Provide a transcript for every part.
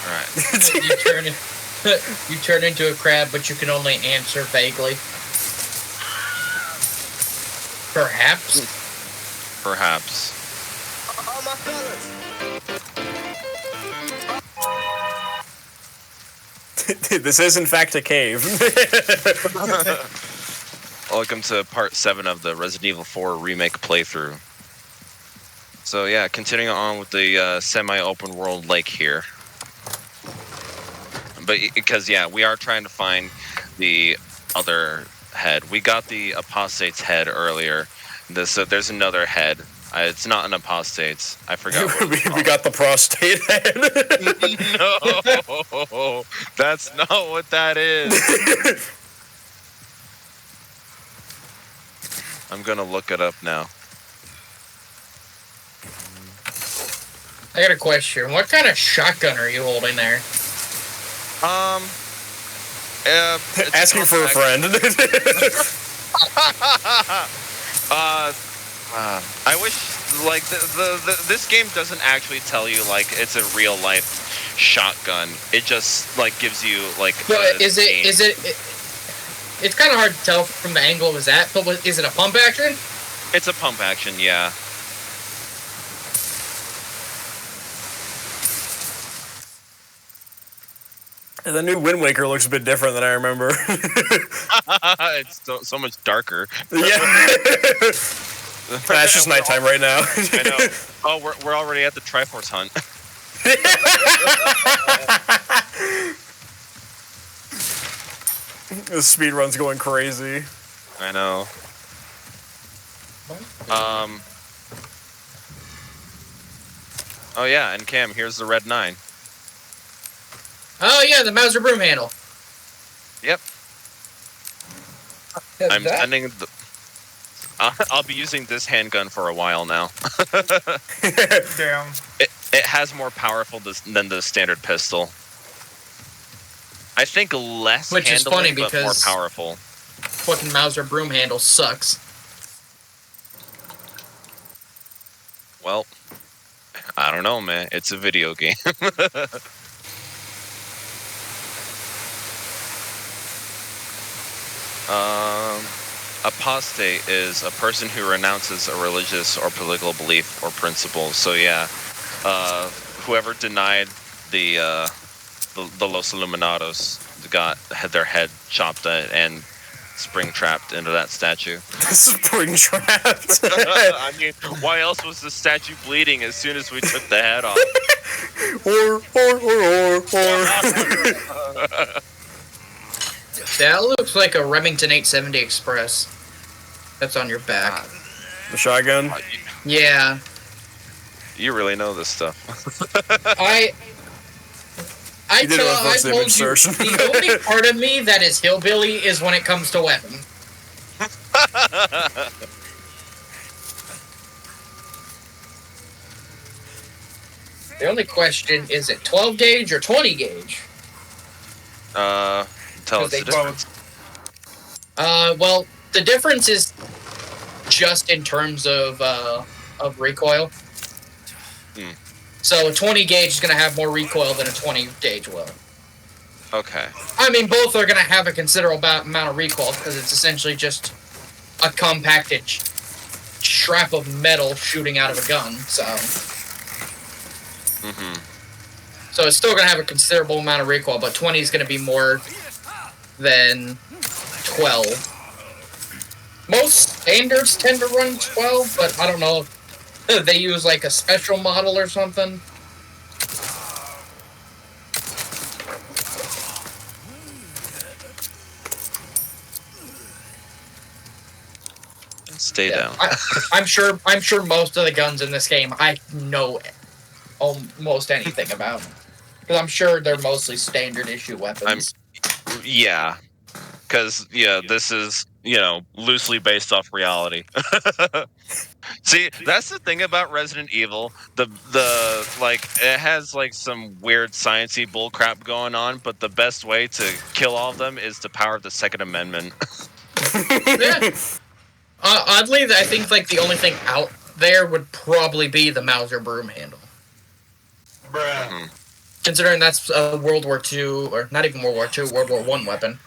Alright. You turn into a crab, but you can only answer vaguely. Perhaps. Perhaps. All my fellas. This is in fact a cave. Welcome to part 7 of the Resident Evil 4 Remake playthrough. So yeah, continuing on with the semi-open world lake here. But because yeah, we are trying to find the other head. We got the apostate's head earlier. There's another head. It's not an apostate's. I forgot what it's called. We got the prostate head. No, that's not what that is. I'm gonna look it up now. I got a question. What kind of shotgun are you holding there? Asking for a friend. I wish like this game doesn't actually tell you like it's a real life shotgun. It just like gives you like. But is it? It's kind of hard to tell from the angle it was at. But is it a pump action? It's a pump action, yeah. The new Wind Waker looks a bit different than I remember. It's so much darker. Yeah. It's just nighttime right now. I know. Oh, we're already at the Triforce hunt. The speed run's going crazy. I know. Oh yeah, and Cam, here's the red 9. Oh yeah, the Mauser broom handle. Yep. I'm sending the. I'll be using this handgun for a while now. Damn. It has more powerful than the standard pistol. I think less Which is handling, funny but because more powerful. Fucking Mauser broom handle sucks. Well, I don't know, man. It's a video game. Apostate is a person who renounces a religious or political belief or principle. So yeah, whoever denied the Los Illuminados had their head chopped and spring trapped into that statue. Spring trapped. I mean, why else was the statue bleeding as soon as we took the head off? or. That looks like a Remington 870 Express. That's on your back. The shotgun? Yeah. You really know this stuff. I You did it with first told image you, search. the only part of me that is hillbilly is when it comes to weapon. The only question, is it 12 gauge or 20 gauge? Tell us the difference. Well, the difference is just in terms of recoil. So a 20 gauge is going to have more recoil than a 20 gauge will. Okay. I mean, both are going to have a considerable amount of recoil because it's essentially just a compacted strap of metal shooting out of a gun. So. So it's still going to have a considerable amount of recoil, but 20 is going to be more than 12. Most standards tend to run 12, but I don't know if they use like a special model or something. Stay down. I'm sure most of the guns in this game I know almost anything about. Because I'm sure they're mostly standard issue weapons. Yeah. Because, yeah, this is, loosely based off reality. See, that's the thing about Resident Evil. It has, some weird sciencey bullcrap going on, but the best way to kill all of them is the power of the Second Amendment. Yeah. Oddly, I think, the only thing out there would probably be the Mauser broom handle. Bruh. Considering that's a World War II, or not even World War II, World War I weapon.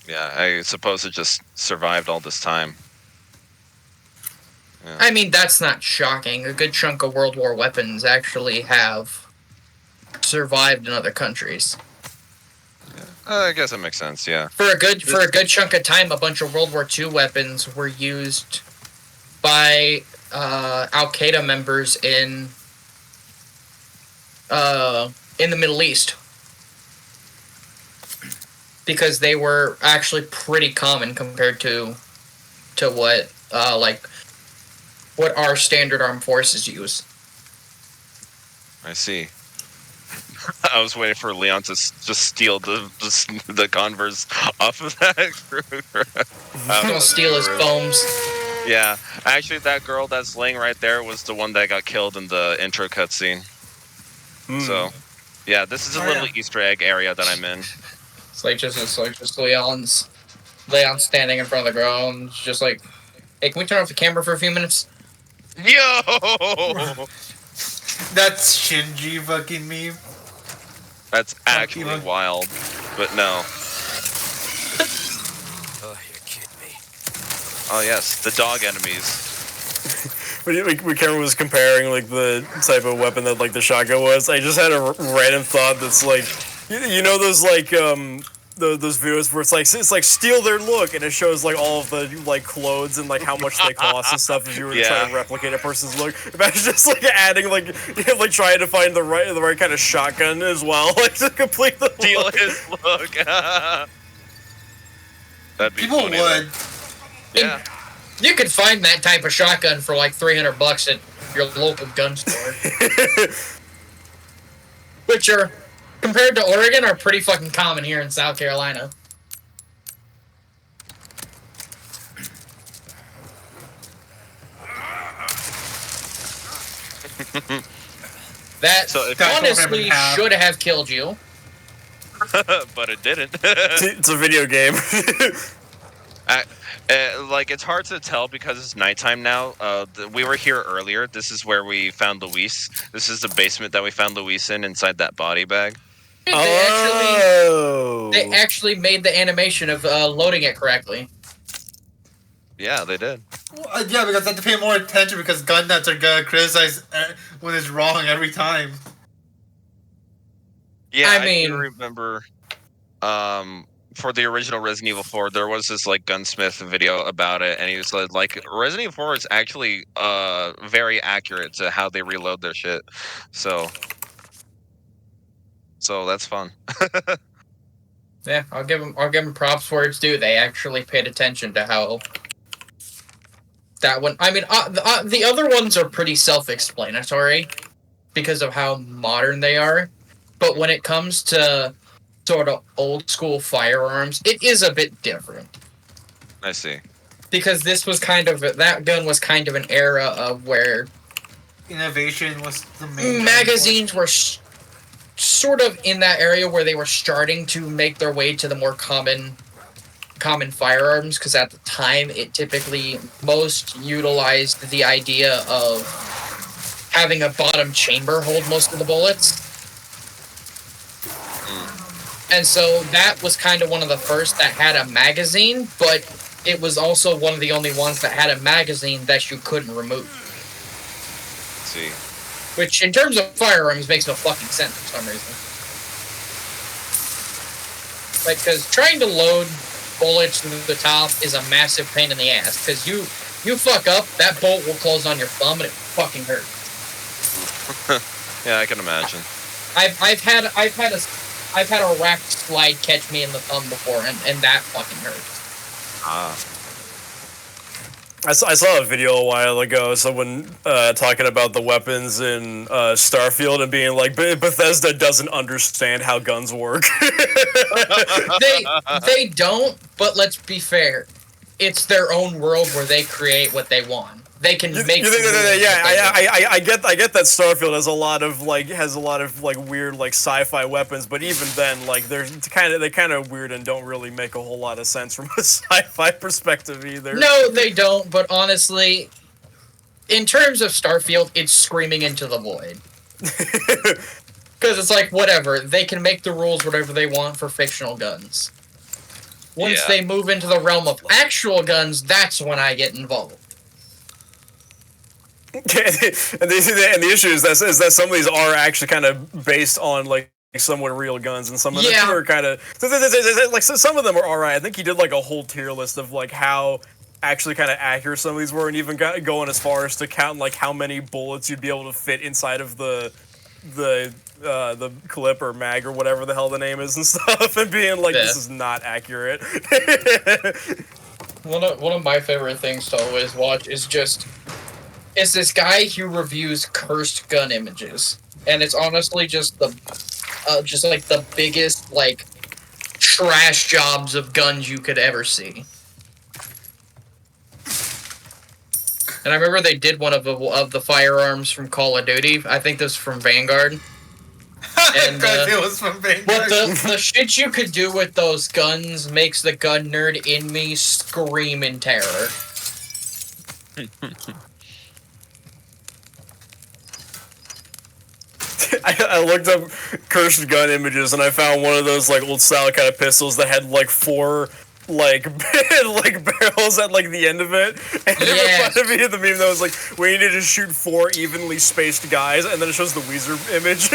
Yeah, I suppose it just survived all this time. Yeah. I mean, that's not shocking. A good chunk of World War weapons actually have survived in other countries. Yeah. I guess that makes sense. Yeah. For a good chunk of time, a bunch of World War II weapons were used by Al Qaeda members in the Middle East, because they were actually pretty common compared to what what our standard armed forces use. I see. I was waiting for Leon to just steal the Converse off of that group. He'll steal his foams. Yeah, actually, that girl that's laying right there was the one that got killed in the intro cutscene. So, yeah, this is a little Easter egg area that I'm in. It's like just Leon's standing in front of the ground, just like, hey, can we turn off the camera for a few minutes? Yo! That's Shinji fucking meme. That's actually wild, but no. Oh, you're kidding me. Oh yes, the dog enemies. When Cameron was comparing like the type of weapon that like the shotgun was, I just had a random thought that's like, you know those like those videos where it's like steal their look, and it shows like all of the like clothes and like how much they cost and stuff if you were to try to replicate a person's look. Imagine just like adding like like trying to find the right kind of shotgun as well, like to complete the Steal look. his look. That'd be People funny, would. though. Yeah. You could find that type of shotgun for like $300 at your local gun store, which are, compared to Oregon, are pretty fucking common here in South Carolina. That So if honestly should have killed you. but it didn't. It's a video game. Like, it's hard to tell because it's nighttime now. We were here earlier. This is where we found Luis. This is the basement that we found Luis inside that body bag. They actually made the animation of loading it correctly. Yeah, they did. Well, yeah, because I have to pay more attention because gun nuts are gonna criticize when it's wrong every time. Yeah, I mean, do remember. For the original Resident Evil 4, there was this like gunsmith video about it, and he was like Resident Evil 4 is actually very accurate to how they reload their shit. So that's fun. Yeah, I'll give them props where it's due. They actually paid attention to how that one. I mean, the other ones are pretty self-explanatory because of how modern they are, but when it comes to sort of old school firearms, it is a bit different. I see. Because this was that gun was kind of an era of where Innovation was the main. magazines were sort of in that area where they were starting to make their way to the more common firearms, because at the time it typically most utilized the idea of having a bottom chamber hold most of the bullets. And so that was kind of one of the first that had a magazine, but it was also one of the only ones that had a magazine that you couldn't remove. Let's see. Which, in terms of firearms, makes no fucking sense for some reason. Like, because trying to load bullets to the top is a massive pain in the ass. Because you fuck up, that bolt will close on your thumb and it fucking hurts. Yeah, I can imagine. I've had a racked slide catch me in the thumb before, and that fucking hurts. I saw a video a while ago, someone talking about the weapons in Starfield and being like, Bethesda doesn't understand how guns work. They don't, but let's be fair. It's their own world where they create what they want. They can make. I get that Starfield has a lot of weird like sci-fi weapons, but even then, like they're kind of weird and don't really make a whole lot of sense from a sci-fi perspective either. No, they don't. But honestly, in terms of Starfield, it's screaming into the void. Because it's like, whatever, they can make the rules whatever they want for fictional guns. Once they move into the realm of actual guns, that's when I get involved. and the issue is that some of these are actually kind of based on like somewhat real guns, and some of them are kind of like some of them are alright. I think he did like a whole tier list of like how actually kind of accurate some of these were, and even going as far as to count like how many bullets you'd be able to fit inside of the clip or mag or whatever the hell the name is and stuff, and being like, this is not accurate. One of my favorite things to always watch is this guy who reviews cursed gun images, and it's honestly just the like the biggest like trash jobs of guns you could ever see. And I remember they did one of the firearms from Call of Duty. I think this was from Vanguard. And it was from Vanguard. But the shit you could do with those guns makes the gun nerd in me scream in terror. I looked up cursed gun images and I found one of those like old style kind of pistols that had like 4 like barrels at like the end of it, and it reminded me of the meme that was like, we need to just shoot 4 evenly spaced guys, and then it shows the Weezer image.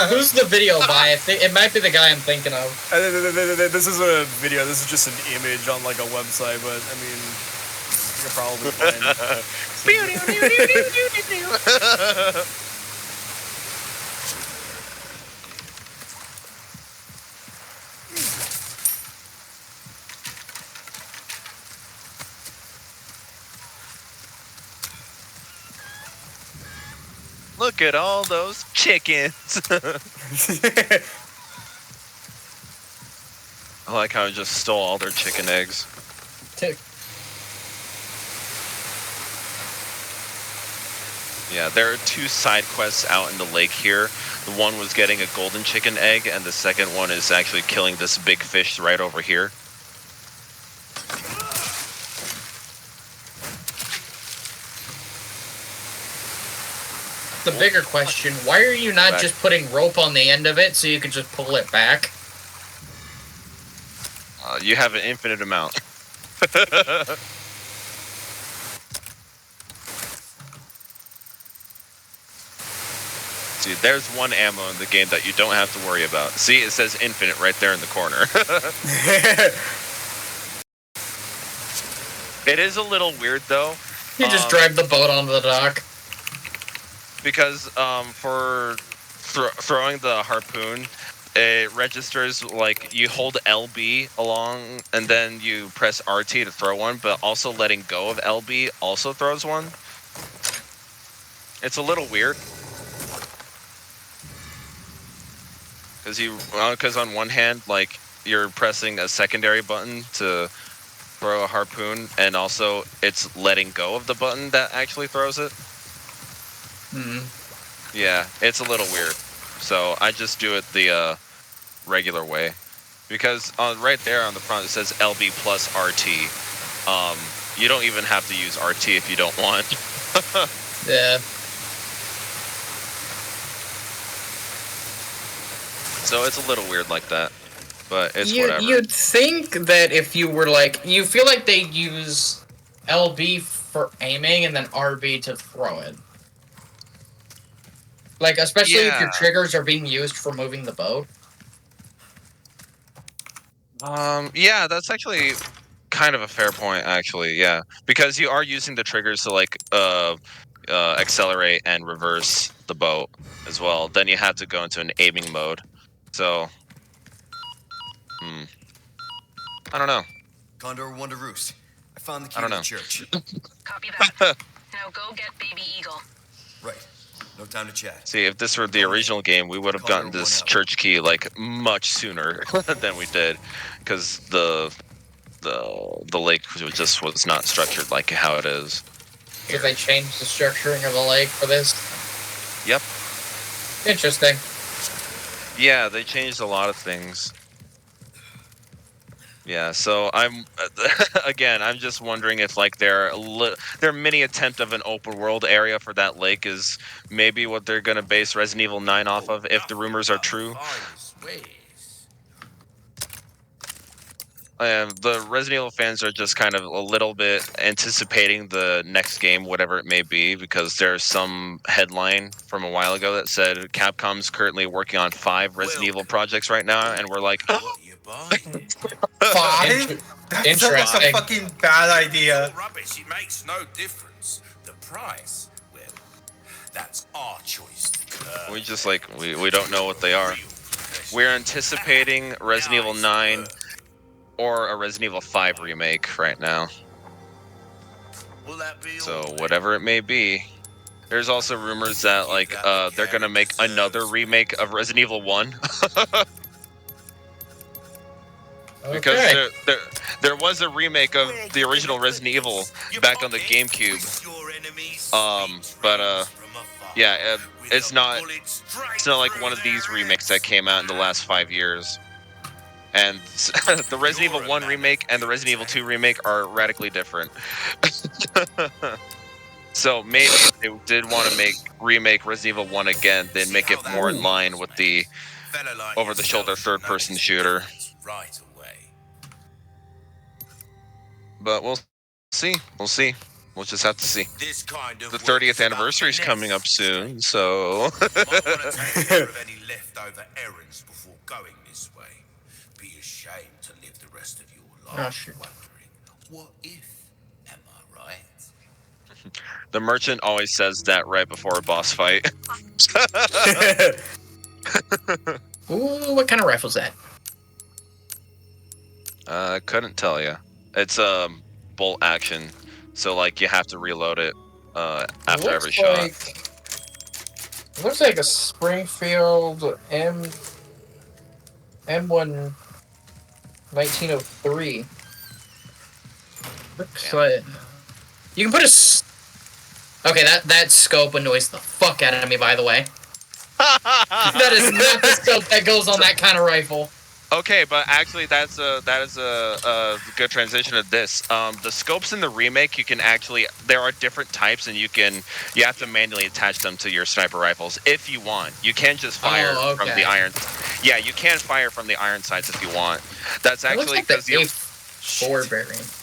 Who's the video by? It might be the guy I'm thinking of. This isn't a video. This is just an image on like a website, but I mean, you can probably find. Look at all those chickens. I like how I just stole all their chicken eggs. Yeah, there are 2 side quests out in the lake here. The one was getting a golden chicken egg, and the second one is actually killing this big fish right over here. The bigger question, why are you not just putting rope on the end of it so you can just pull it back? You have an infinite amount. See, there's one ammo in the game that you don't have to worry about. See, it says infinite right there in the corner. It is a little weird, though. You just drive the boat onto the dock. Because for throwing the harpoon, it registers like you hold LB along and then you press RT to throw one, but also letting go of LB also throws one. It's a little weird. Because on one hand, like, you're pressing a secondary button to throw a harpoon, and also it's letting go of the button that actually throws it. Yeah, it's a little weird. So I just do it the regular way. Because right there on the front it says LB plus RT. You don't even have to use RT if you don't want. Yeah. So it's a little weird like that. But it's whatever. You'd think that if you were like... You feel like they use LB for aiming and then RB to throw it. Like, especially if your triggers are being used for moving the boat. Yeah, that's actually kind of a fair point, actually, yeah. Because you are using the triggers to, like, accelerate and reverse the boat as well. Then you have to go into an aiming mode. So, I don't know. Condor 1 to Roost. I found the key to the church. Copy that. Now go get Baby Eagle. Right. No time to chat. See, if this were the original game, we would have gotten this church key like much sooner than we did, because the lake just was not structured like how it is. Did they change the structuring of the lake for this? Yep. Interesting. Yeah, they changed a lot of things. Yeah, so I'm again. I'm just wondering if like their mini attempt of an open world area for that lake is maybe what they're gonna base Resident Evil 9 off of, if the rumors are true. The Resident Evil fans are just kind of a little bit anticipating the next game, whatever it may be, because there's some headline from a while ago that said Capcom's currently working on 5 Resident Evil projects right now, and we're like, Five? That's such a Interesting. fucking bad idea. Rubbish, it makes no difference. The price, well, that's our choice. we just like we don't know what they are. We're anticipating Resident Evil 9 or a Resident Evil 5 remake right now. Will that be So all? whatever it may be. There's also rumors that like they're gonna make another remake of Resident Evil 1. Because Okay. there was a remake of the original Resident Evil back on the GameCube. Yeah, it's not like one of these remakes that came out in the last 5 years. And the Resident Evil 1 remake and the Resident Evil 2 remake are radically different. So maybe if they did want to remake Resident Evil 1 again, then make it more in line with the over-the-shoulder third-person shooter. Right away. But we'll see. We'll see. We'll just have to see. This kind of The 30th anniversary is coming up soon, so Might want to take care of any leftover errands before going this way. Be ashamed to live the rest of your life shit. wondering, what if? Am I right? the merchant always says that right before a boss fight. Ooh, what kind of rifle's that? Couldn't tell you. It's bolt action, so like you have to reload it after every shot. It looks like a Springfield M1 1903. Looks like you can put Okay, that scope annoys the fuck out of me. By the way, that is not the scope that goes on that kind of rifle. Okay, but actually that is a good transition to this. The scopes in the remake, you can actually, there are different types, and you have to manually attach them to your sniper rifles if you want. You can't just fire from the iron. Yeah, you can fire from the iron sights if you want. That's actually because the A4 variant.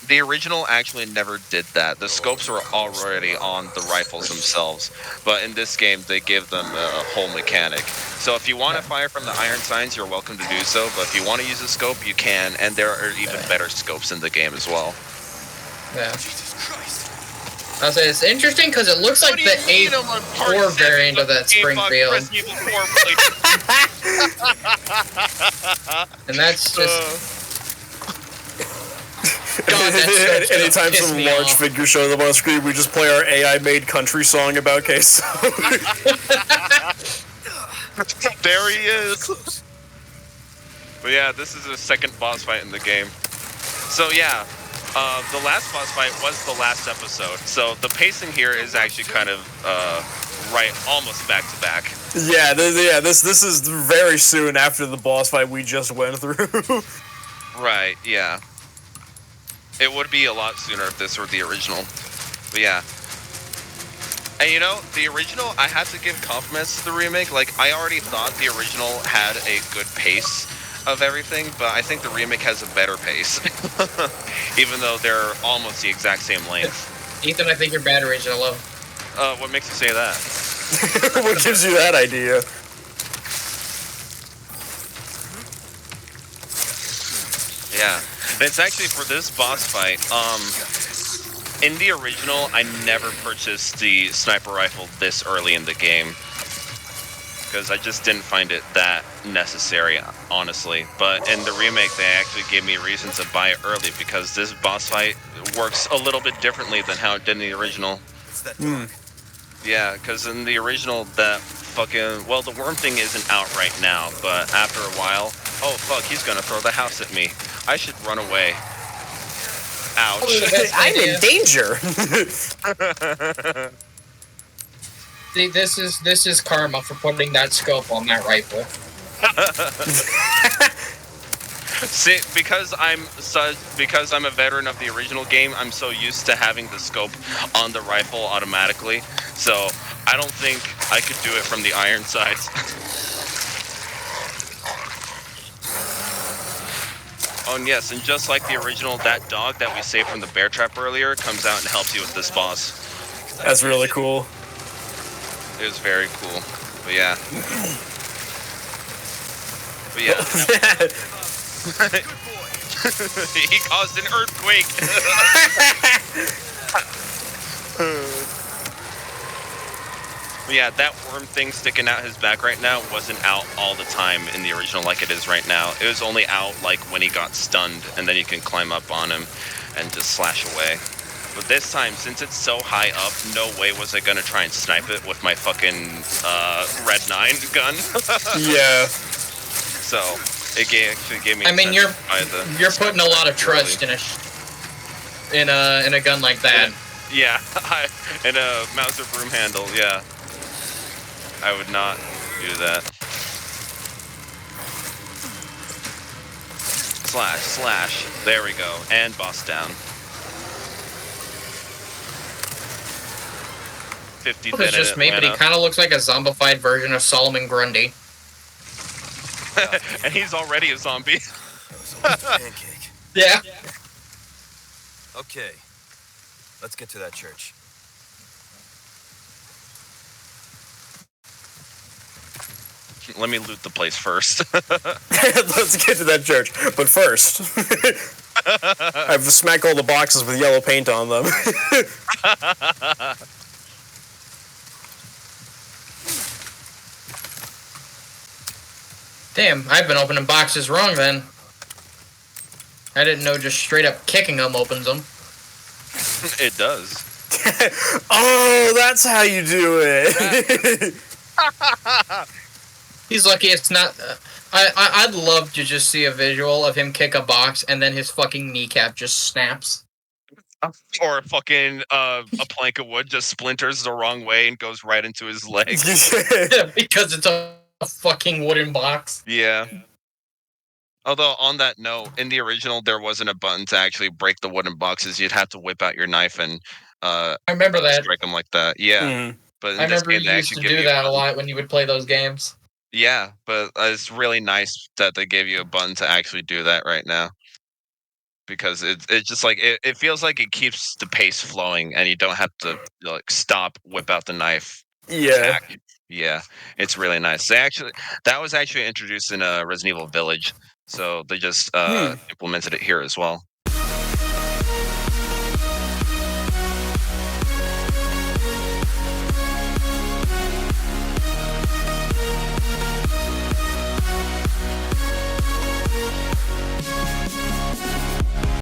The original actually never did that. The scopes were already on the rifles themselves, but in this game they give them a whole mechanic. So if you want to fire from the iron signs, you're welcome to do so, but if you want to use a scope, you can, and there are even better scopes in the game as well. Yeah. I was saying, it's interesting because it looks like the A4 variant of that Springfield. And that's just... God, anytime some large figure shows up on screen, we just play our AI-made country song about queso. There he is. But yeah, this is the second boss fight in the game. So yeah, the last boss fight was the last episode. So the pacing here is actually kind of right, almost back to back. Yeah, this is very soon after the boss fight we just went through. Right. Yeah. It would be a lot sooner if this were the original. But yeah. And you know, the original, I have to give compliments to the remake. Like, I already thought the original had a good pace of everything, but I think the remake has a better pace. Even though they're almost the exact same length. Ethan, I think your batteries are low. What makes you say that? What gives you that idea? Yeah. And it's actually for this boss fight. In the original, I never purchased the sniper rifle this early in the game. Because I just didn't find it that necessary, honestly. But in the remake, they actually gave me a reason to buy it early, because this boss fight works a little bit differently than how it did in the original. Yeah, because in the original, that fucking... Well, the worm thing isn't out right now, but after a while... Oh, fuck, he's gonna throw the house at me. I should run away. Ouch. I'm in danger. See, this is karma for putting that scope on that rifle. See, because I'm a veteran of the original game, I'm so used to having the scope on the rifle automatically. So I don't think I could do it from the iron sights. Oh, and yes, and just like the original, that dog that we saved from the bear trap earlier comes out and helps you with this boss. That's really cool. It was very cool. But yeah. But yeah. He caused an earthquake. Yeah, that worm thing sticking out his back right now wasn't out all the time in the original like it is right now. It was only out like when he got stunned, and then you can climb up on him and just slash away. But this time, since it's so high up, no way was I gonna try and snipe it with my fucking Red 9 gun. Yeah. So it actually gave me. I mean, you're putting a lot of trust in a gun like that. Yeah, in a Mauser broom handle. Yeah, I would not do that. Slash. There we go, and boss down. 50 It's just me, but he kind of looks like a zombified version of Solomon Grundy. And he's already a zombie. Pancake. Yeah. Okay, let's get to that church. Let me loot the place first. Let's get to that church, but first, I've smacked all the boxes with yellow paint on them. Damn, I've been opening boxes wrong then. I didn't know just straight up kicking them opens them. It does. Oh, that's how you do it. He's lucky it's not. I'd love to just see a visual of him kick a box and then his fucking kneecap just snaps. Or fucking a plank of wood just splinters the wrong way and goes right into his leg. Because it's a fucking wooden box. Yeah. Although on that note, in the original there wasn't a button to actually break the wooden boxes. You'd have to whip out your knife and I remember that. strike them like that. Yeah. But in I this remember game, you they used actually to give do you a that a button. lot when you would play those games. Yeah, but it's really nice that they gave you a button to actually do that right now. Because it's just like it feels like it keeps the pace flowing and you don't have to like stop, whip out the knife. Yeah. Attack. Yeah, it's really nice. That was actually introduced in Resident Evil Village, so they just implemented it here as well.